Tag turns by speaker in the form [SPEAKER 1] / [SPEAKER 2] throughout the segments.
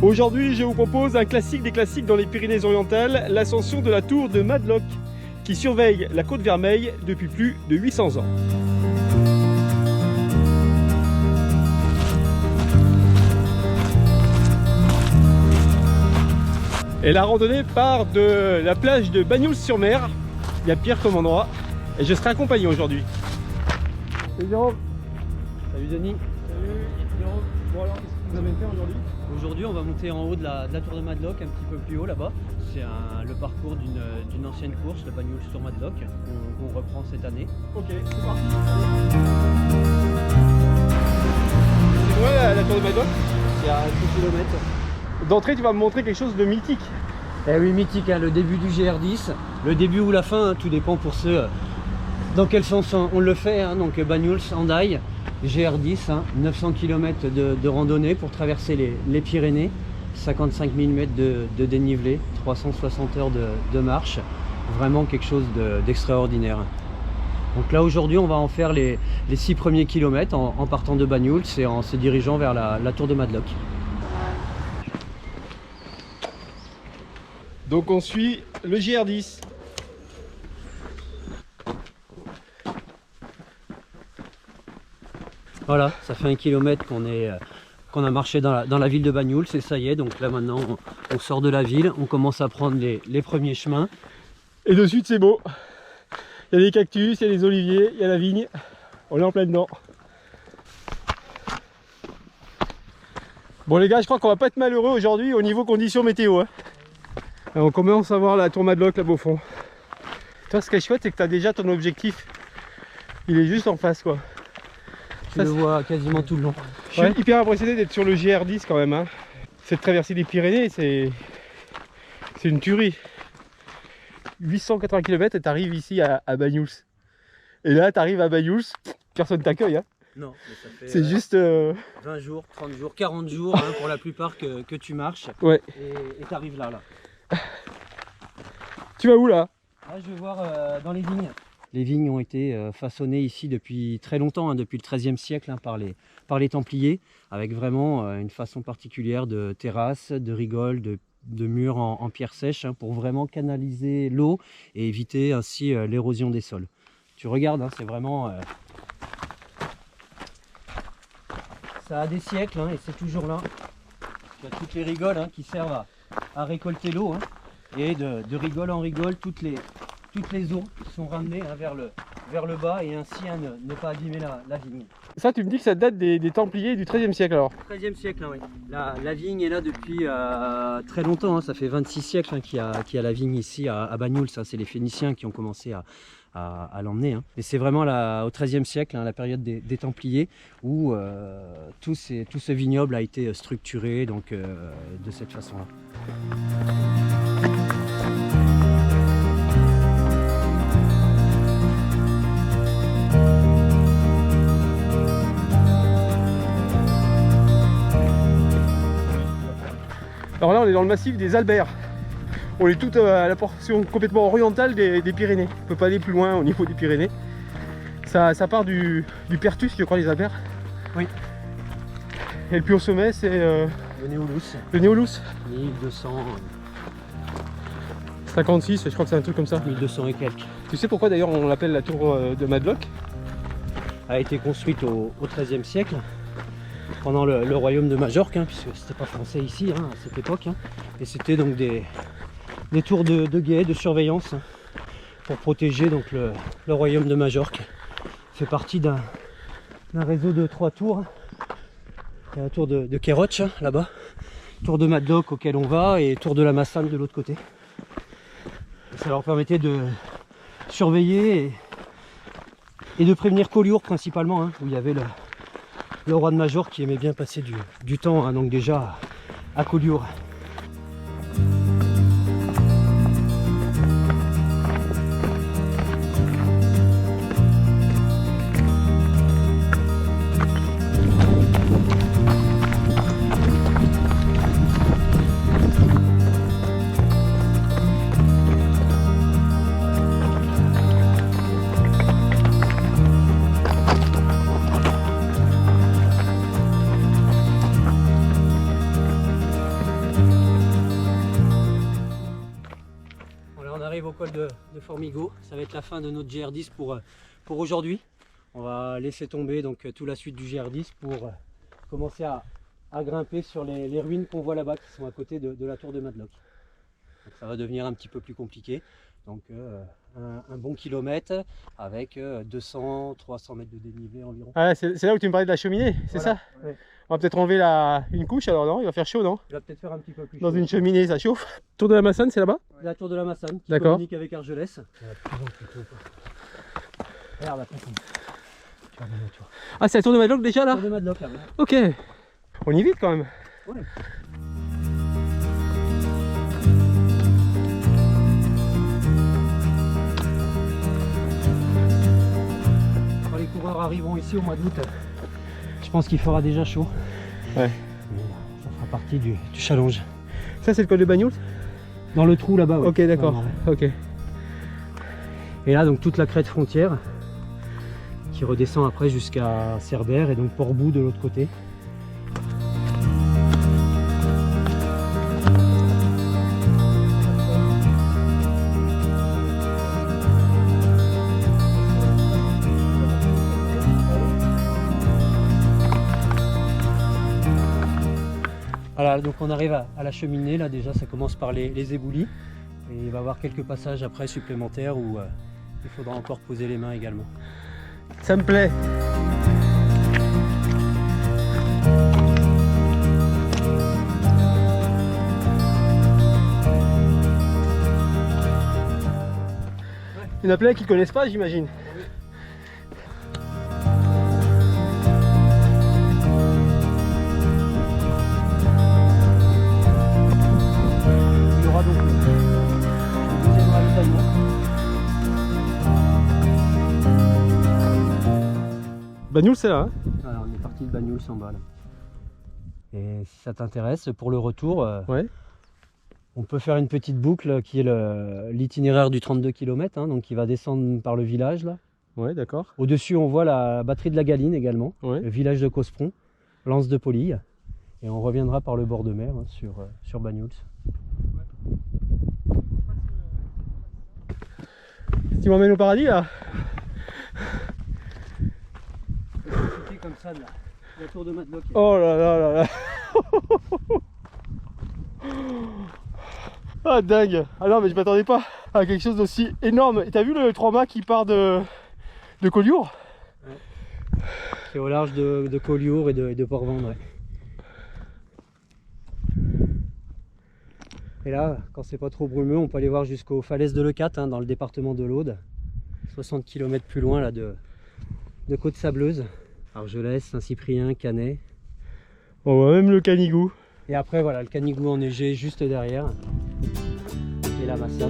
[SPEAKER 1] Aujourd'hui, je vous propose un classique des classiques dans les Pyrénées-Orientales, l'ascension de la tour de Madlock, qui surveille la côte Vermeille depuis plus de 800 ans. Et la randonnée part de la plage de Bagnols-sur-Mer. Il y a Pierre comme endroit. Et je serai accompagné aujourd'hui. Salut Jérôme.
[SPEAKER 2] Salut Denis.
[SPEAKER 1] Salut Jérôme. Bon alors, qu'est-ce que vous avez fait aujourd'hui?
[SPEAKER 2] Aujourd'hui, on va monter en haut de la tour de Madlock, un petit peu plus haut là-bas. C'est le parcours d'une ancienne course, le Bagnols sur Madlock, qu'on reprend cette année.
[SPEAKER 1] Ok, c'est parti. C'est loin la tour de Madlock?
[SPEAKER 2] C'est à 10 km.
[SPEAKER 1] D'entrée, tu vas me montrer quelque chose de mythique.
[SPEAKER 2] Eh oui, mythique, hein, le début du GR10, le début ou la fin, hein, tout dépend pour ceux dans quel sens on le fait. Hein, donc Bagnols, Hendaye, GR10, hein, 900 km de randonnée pour traverser les Pyrénées, 55 000 mètres de dénivelé, 360 heures de marche, vraiment quelque chose d'extraordinaire. Donc là aujourd'hui on va en faire les 6 premiers kilomètres en partant de Bagnols et en se dirigeant vers la tour de Madlock.
[SPEAKER 1] Donc on suit le GR10.
[SPEAKER 2] Voilà, ça fait 1 kilomètre qu'on a marché dans la ville de Bagnols, et ça y est, donc là maintenant on sort de la ville, on commence à prendre les premiers chemins.
[SPEAKER 1] Et de suite c'est beau. Il y a des cactus, il y a des oliviers, il y a la vigne. On est en plein dedans. Bon les gars, je crois qu'on va pas être malheureux aujourd'hui au niveau conditions météo. Hein. Alors, on commence à voir la tour Madlock là-bas au fond. Toi, ce qui est chouette, c'est que tu as déjà ton objectif. Il est juste en face quoi.
[SPEAKER 2] Tu le vois quasiment tout le long.
[SPEAKER 1] Je suis hyper impressionné d'être sur le GR10 quand même. Hein. Cette traversée des Pyrénées, c'est une tuerie. 880 km et tu arrives ici à Bagnols. Et là, tu arrives à Bagnols, personne t'accueille. Hein.
[SPEAKER 2] Non, mais ça fait
[SPEAKER 1] c'est juste
[SPEAKER 2] 20 jours, 30 jours, 40 jours hein, pour la plupart que tu marches.
[SPEAKER 1] Ouais.
[SPEAKER 2] Et tu arrives là.
[SPEAKER 1] Tu vas où là?
[SPEAKER 2] Ah, je vais voir dans les vignes. Les vignes ont été façonnées ici depuis très longtemps, hein, depuis le XIIIe siècle hein, par les Templiers, avec vraiment une façon particulière de terrasses, de rigoles, de murs en pierre sèche hein, pour vraiment canaliser l'eau et éviter ainsi l'érosion des sols. Tu regardes, hein, c'est vraiment... ça a des siècles hein, et c'est toujours là. Tu as toutes les rigoles hein, qui servent à récolter l'eau. Hein, et de rigole en rigole, toutes les eaux sont ramenées hein, vers le bas et ainsi hein, ne pas abîmer la vigne.
[SPEAKER 1] Ça, tu me dis que ça date des Templiers du XIIIe siècle alors?
[SPEAKER 2] 13e siècle, hein, oui. La vigne est là depuis très longtemps, hein, ça fait 26 siècles hein, qu'il y a la vigne ici à Bagnols. C'est les Phéniciens qui ont commencé à l'emmener. Hein. Et c'est vraiment au XIIIe siècle, hein, la période des Templiers, où tout ce vignoble a été structuré donc, de cette façon-là.
[SPEAKER 1] Alors là on est dans le massif des Alberts. On est tout à la portion complètement orientale des Pyrénées. On ne peut pas aller plus loin au niveau des Pyrénées. Ça part du Perthus, je crois, les Alberts.
[SPEAKER 2] Oui.
[SPEAKER 1] Et le plus haut sommet c'est
[SPEAKER 2] le Néolus.
[SPEAKER 1] Le Néolus.
[SPEAKER 2] 1200.
[SPEAKER 1] 56, je crois que c'est un truc comme ça.
[SPEAKER 2] 1200 et quelques.
[SPEAKER 1] Tu sais pourquoi d'ailleurs on l'appelle la tour de Madlock?
[SPEAKER 2] A été construite au XIIIe siècle. Pendant le royaume de Majorque, hein, puisque c'était pas français ici hein, à cette époque. Hein, et c'était donc des tours de guet, de surveillance, hein, pour protéger donc, le royaume de Majorque. Fait partie d'un réseau de 3 tours. Il y a la tour de Kéroch hein, là-bas, tour de Madlock auquel on va et tour de la Massane de l'autre côté. Et ça leur permettait de surveiller et de prévenir Collioure principalement, hein, où il y avait le roi de Majorque qui aimait bien passer du temps hein, donc déjà à Collioure. au col de Formigo. Ça va être la fin de notre GR10 pour aujourd'hui. On va laisser tomber donc toute la suite du GR10 pour commencer à grimper sur les ruines qu'on voit là-bas qui sont à côté de la tour de Madlock. Donc ça va devenir un petit peu plus compliqué. Donc un bon kilomètre avec 200-300 mètres de dénivelé environ.
[SPEAKER 1] Ah, c'est là où tu me parlais de la cheminée, c'est
[SPEAKER 2] Voilà,
[SPEAKER 1] ça?
[SPEAKER 2] ouais.
[SPEAKER 1] On va peut-être enlever une couche alors, non? Il va faire chaud, non?
[SPEAKER 2] Il va peut-être faire un petit peu plus
[SPEAKER 1] Dans
[SPEAKER 2] chaud.
[SPEAKER 1] une cheminée, ça chauffe. Tour de la Massane, c'est là-bas?
[SPEAKER 2] La tour de la Massane qui
[SPEAKER 1] D'accord.
[SPEAKER 2] communique avec Argelès. Regarde la personne. Tu vas bien, tu vois.
[SPEAKER 1] Ah, c'est la tour de Madlock déjà là?
[SPEAKER 2] Tour de Madlock là. Ouais.
[SPEAKER 1] Ok. On y vite quand même.
[SPEAKER 2] Ouais. Quand les coureurs arriveront ici au mois d'août, je pense qu'il fera déjà chaud.
[SPEAKER 1] Ouais.
[SPEAKER 2] Mais ça fera partie du challenge.
[SPEAKER 1] Ça, c'est le col de Bagnols?
[SPEAKER 2] Dans le trou là-bas, ouais.
[SPEAKER 1] Ok, d'accord.
[SPEAKER 2] Vraiment, ouais.
[SPEAKER 1] Ok.
[SPEAKER 2] Et là, donc toute la crête frontière qui redescend après jusqu'à Cerbère et donc Port-Bou de l'autre côté. Voilà, donc on arrive à la cheminée, là déjà ça commence par les éboulis et il va y avoir quelques passages après supplémentaires où il faudra encore poser les mains également.
[SPEAKER 1] Ça me plaît. Il y en a plein qui connaissent pas, j'imagine.
[SPEAKER 2] Il y aura donc le deuxième ravitaillement.
[SPEAKER 1] Bagnols, c'est là. Hein?
[SPEAKER 2] Voilà, on est parti de Bagnols en bas là. Et si ça t'intéresse, pour le retour,
[SPEAKER 1] Ouais.
[SPEAKER 2] on peut faire une petite boucle qui est l'itinéraire du 32 km, hein, donc qui va descendre par le village là.
[SPEAKER 1] Ouais, d'accord.
[SPEAKER 2] Au-dessus, on voit la batterie de la Galine également,
[SPEAKER 1] Ouais.
[SPEAKER 2] le village de Cospron, l'Anse de Polille. Et on reviendra par le bord de mer hein, sur Bagnols.
[SPEAKER 1] Tu m'emmènes au paradis là?
[SPEAKER 2] C'était comme ça de la tour de Madlock.
[SPEAKER 1] Oh là là là là. Ah dingue. Ah non mais je m'attendais pas à quelque chose d'aussi énorme. Et t'as vu le 3 mâts qui part de Collioure?
[SPEAKER 2] Qui est au large de Collioure et de Port-Vendre. Ouais. Et là, quand c'est pas trop brumeux, on peut aller voir jusqu'aux falaises de Leucate, hein, dans le département de l'Aude. 60 km plus loin là, de côte sableuse. Argelès, Saint-Cyprien, Canet.
[SPEAKER 1] On voit même le Canigou.
[SPEAKER 2] Et après voilà, le Canigou enneigé juste derrière. Et la Massane.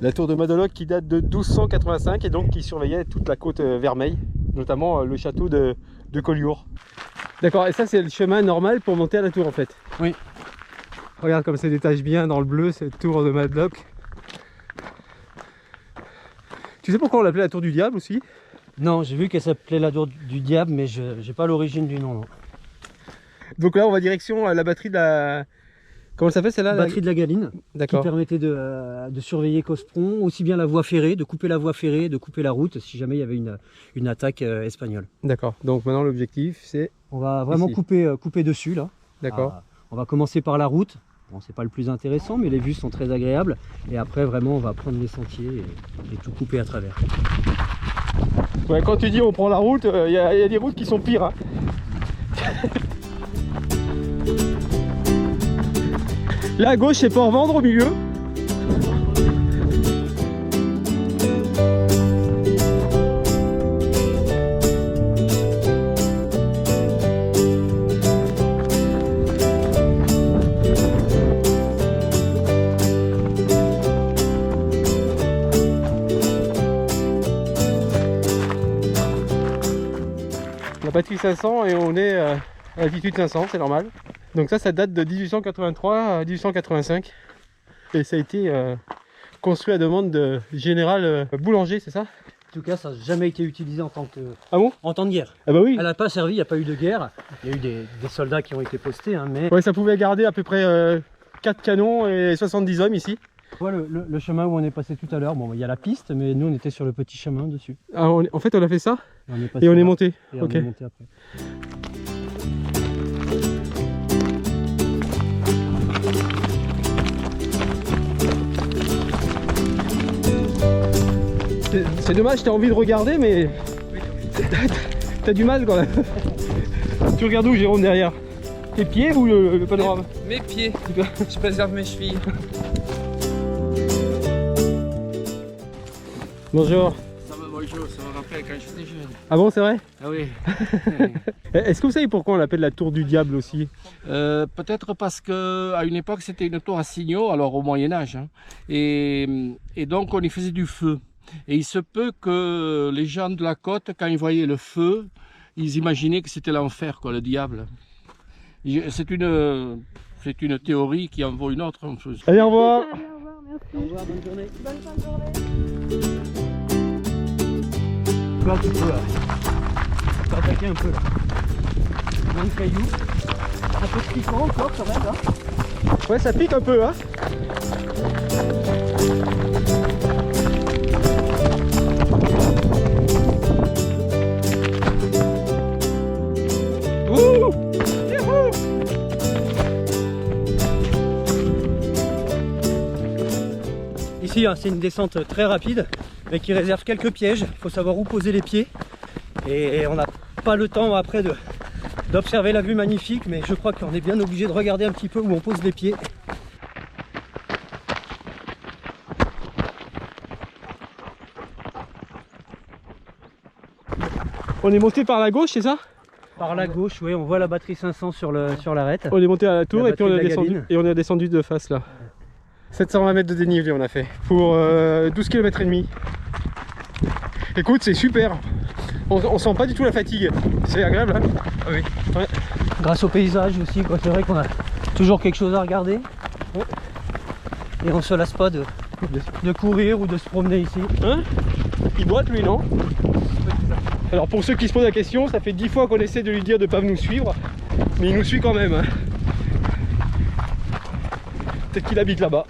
[SPEAKER 1] La tour de Madlock qui date de 1285 et donc qui surveillait toute la côte Vermeille, notamment le château de Collioure. D'accord, et ça c'est le chemin normal pour monter à la tour en fait?
[SPEAKER 2] Oui.
[SPEAKER 1] Regarde comme ça détache bien dans le bleu cette tour de Madlock. Tu sais pourquoi on l'appelait la tour du diable aussi?
[SPEAKER 2] Non, j'ai vu qu'elle s'appelait la tour du diable, mais je n'ai pas l'origine du nom. Non.
[SPEAKER 1] Donc là on va direction la batterie de la... Comment ça s'appelle celle-là?
[SPEAKER 2] La batterie de la Galine, qui
[SPEAKER 1] D'accord.
[SPEAKER 2] permettait de surveiller Cospron, aussi bien la voie ferrée, de couper la voie ferrée, de couper la route si jamais il y avait une attaque espagnole.
[SPEAKER 1] D'accord, donc maintenant l'objectif c'est...
[SPEAKER 2] On va vraiment
[SPEAKER 1] Ici.
[SPEAKER 2] couper dessus là.
[SPEAKER 1] D'accord.
[SPEAKER 2] Ah, on va commencer par la route. Bon, c'est pas le plus intéressant, mais les vues sont très agréables. Et après, vraiment, on va prendre les sentiers et tout couper à travers.
[SPEAKER 1] Ouais, quand tu dis on prend la route, il y a des routes qui sont pires. Hein. Là à gauche c'est Port-Vendre au milieu. La batterie 500 et on est à altitude 500, c'est normal. Donc ça date de 1883 à 1885 et ça a été construit à demande de Général Boulanger, c'est ça?
[SPEAKER 2] tout cas, ça n'a jamais été utilisé en tant
[SPEAKER 1] Ah bon?
[SPEAKER 2] de guerre.
[SPEAKER 1] Ah bah oui.
[SPEAKER 2] Elle n'a pas servi, il n'y a pas eu de guerre. Il y a eu des soldats qui ont été postés, hein, mais
[SPEAKER 1] Ouais, ça pouvait garder à peu près 4 canons et 70 hommes ici.
[SPEAKER 2] voilà le chemin où on est passé tout à l'heure. Bon, il y a la piste, mais nous on était sur le petit chemin dessus.
[SPEAKER 1] Ah, en fait, on a fait ça
[SPEAKER 2] On est passé
[SPEAKER 1] et on est
[SPEAKER 2] là,
[SPEAKER 1] monté.
[SPEAKER 2] et
[SPEAKER 1] Ok.
[SPEAKER 2] on est monté après.
[SPEAKER 1] C'est dommage, t'as envie de regarder, mais t'as du mal quand même. Tu regardes où, Jérôme, derrière? Tes pieds ou le panorama?
[SPEAKER 3] Mes pieds, je préserve mes chevilles.
[SPEAKER 1] Bonjour.
[SPEAKER 3] Ça me bonjour, ça me rappelle quand j'étais jeune.
[SPEAKER 1] Ah bon, c'est vrai?
[SPEAKER 3] Ah oui.
[SPEAKER 1] Est-ce que vous savez pourquoi on l'appelle la tour du diable aussi?
[SPEAKER 3] Peut-être parce qu'à une époque c'était une tour à signaux, alors au Moyen-Âge. Hein. Et donc on y faisait du feu. Et il se peut que les gens de la côte, quand ils voyaient le feu, ils imaginaient que c'était l'enfer, quoi, le diable. C'est une théorie qui en vaut une autre.
[SPEAKER 1] Allez, au revoir.
[SPEAKER 4] Allez, au revoir, merci.
[SPEAKER 2] Au revoir, bonne journée.
[SPEAKER 4] Bonne fin de journée.
[SPEAKER 2] Là, tu peux attaquer un peu là. Plein de cailloux. Un peu de piquant encore quand même là.
[SPEAKER 1] Ouais, ça pique un peu, hein. Ouh! Youhou!
[SPEAKER 2] Ici, hein, c'est une descente très rapide, mais qui réserve quelques pièges. Il faut savoir où poser les pieds. Et on n'a pas le temps après d'observer la vue magnifique, mais je crois qu'on est bien obligé de regarder un petit peu où on pose les pieds.
[SPEAKER 1] On est monté par la gauche, c'est ça?
[SPEAKER 2] Par la gauche, oui, on voit la batterie 500 sur l'arête.
[SPEAKER 1] On est monté à la tour
[SPEAKER 2] La
[SPEAKER 1] et puis on
[SPEAKER 2] batterie
[SPEAKER 1] a
[SPEAKER 2] de la
[SPEAKER 1] descendu,
[SPEAKER 2] Galine.
[SPEAKER 1] et on est descendu de face là. 720 mètres de dénivelé on a fait pour 12 km et demi. Écoute, c'est super. On sent pas du tout la fatigue. C'est agréable, hein?
[SPEAKER 2] Ah oui.
[SPEAKER 1] Ouais.
[SPEAKER 2] Grâce au paysage aussi, quoi. C'est vrai qu'on a toujours quelque chose à regarder.
[SPEAKER 1] Ouais.
[SPEAKER 2] Et on se lasse pas de courir ou de se promener ici.
[SPEAKER 1] Hein? Il boite lui, non? Alors pour ceux qui se posent la question, ça fait 10 fois qu'on essaie de lui dire de ne pas nous suivre, mais il nous suit quand même. Hein. Peut-être qu'il habite là-bas.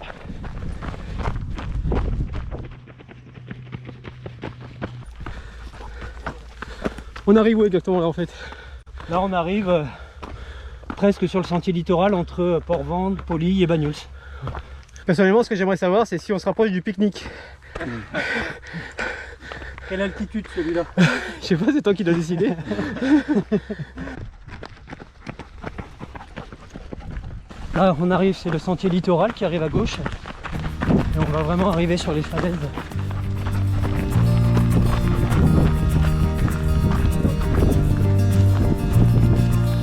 [SPEAKER 1] On arrive où exactement là en fait?
[SPEAKER 2] Là on arrive presque sur le sentier littoral entre Port-Vendre, Poly et Bagnols.
[SPEAKER 1] Personnellement, ce que j'aimerais savoir, c'est si on se rapproche du pique-nique.
[SPEAKER 2] Quelle altitude celui-là?
[SPEAKER 1] Je sais pas, c'est toi qui dois décider.
[SPEAKER 2] Là on arrive, c'est le sentier littoral qui arrive à gauche. Et on va vraiment arriver sur les falaises.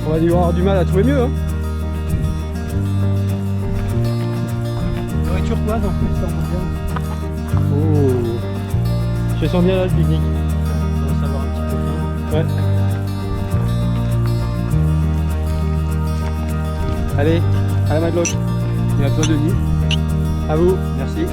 [SPEAKER 1] On va devoir avoir du mal à trouver mieux. Hein.
[SPEAKER 2] Nourriture quoi en plus, ça on bien.
[SPEAKER 1] Oh. Je sens bien là le pique-nique.
[SPEAKER 2] On va savoir un petit peu.
[SPEAKER 1] Ouais. Allez, à la Madlock.
[SPEAKER 2] Et à toi Denis.
[SPEAKER 1] À vous.
[SPEAKER 2] Merci.